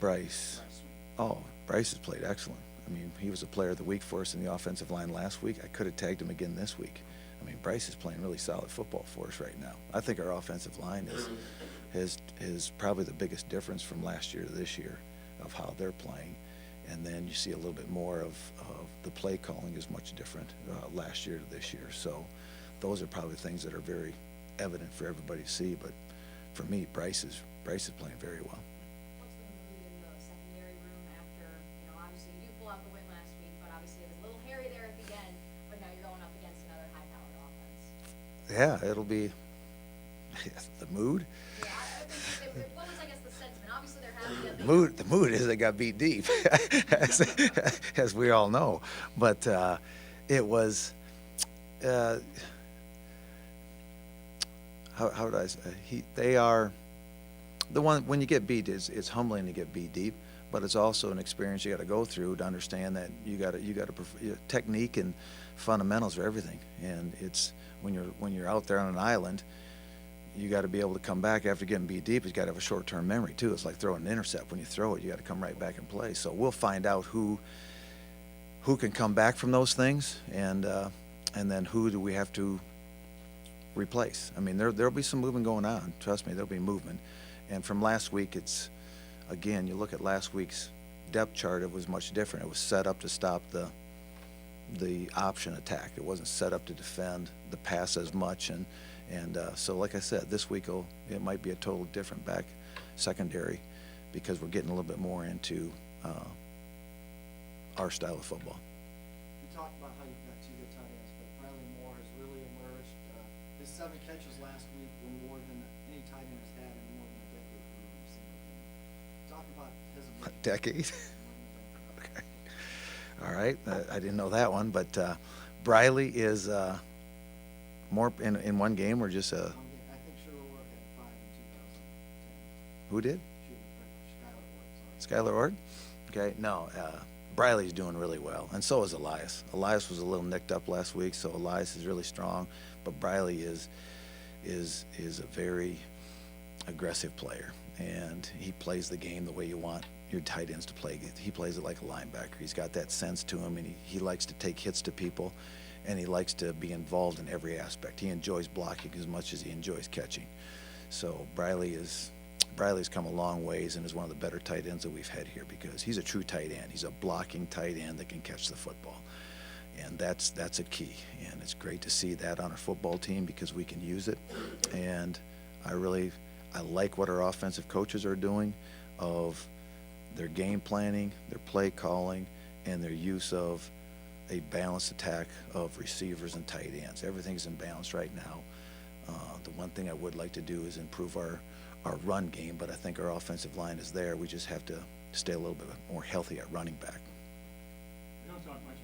Bryce. Oh, Bryce has played excellent. I mean, he was a player of the week for us in the offensive line last week. I could have tagged him again this week. I mean, Bryce is playing really solid football for us right now. I think our offensive line is probably the biggest difference from last year to this year of how they're playing. And then you see a little bit more of the play calling is much different last year to this year. So those are probably things that are very evident for everybody to see. But for me, Bryce is playing very well. What's the mood in the secondary room after, obviously you pull out the win last week, but obviously it was a little hairy there at the end, but now you're going up against another high-powered offense. Yeah, it'll be the mood. Yeah, what was, I guess, the sentiment? Obviously they're happy that The mood is they got beat deep, as we all know. But it was, how did I say? They are the one. When you get beat, it's humbling to get beat deep, but it's also an experience you got to go through to understand that you got to technique and fundamentals are everything. And it's when you're out there on an island, you got to be able to come back after getting beat deep. You got to have a short-term memory too. It's like throwing an intercept. When you throw it, you got to come right back and play. So we'll find out who can come back from those things, and then who do we have to replace. I mean, there'll be some movement going on. Trust me, there'll be movement. And from last week, it's again, you look at last week's depth chart. It was much different. It was set up to stop the option attack. It wasn't set up to defend the pass as much. And so, like I said, this week it might be a total different back secondary because we're getting a little bit more into our style of football. You talked about how you've got two good tight ends, but Briley Moore has really emerged. His 7 catches last week were more than any tight end has had in more than a decade for every single team. Talk about his emergence. A decade? Okay. All right. I didn't know that one, but Briley is more in one game or just a. I think Sherwood had 5 in 2010. Who did? Skylar Ward, Skylar Ord? Okay, no, Briley's doing really well, and so is Elias. Elias was a little nicked up last week, so Elias is really strong, but Briley is a very aggressive player, and he plays the game the way you want your tight ends to play. He plays it like a linebacker. He's got that sense to him, and he likes to take hits to people, and he likes to be involved in every aspect. He enjoys blocking as much as he enjoys catching. So Briley's come a long ways and is one of the better tight ends that we've had here because he's a true tight end. He's a blocking tight end that can catch the football. And that's a key. And it's great to see that on our football team because we can use it. And I like what our offensive coaches are doing of their game planning, their play calling, and their use of a balanced attack of receivers and tight ends. Everything's in balance right now. The one thing I would like to do is improve our run game, but I think our offensive line is there. We just have to stay a little bit more healthy at running back. We don't talk much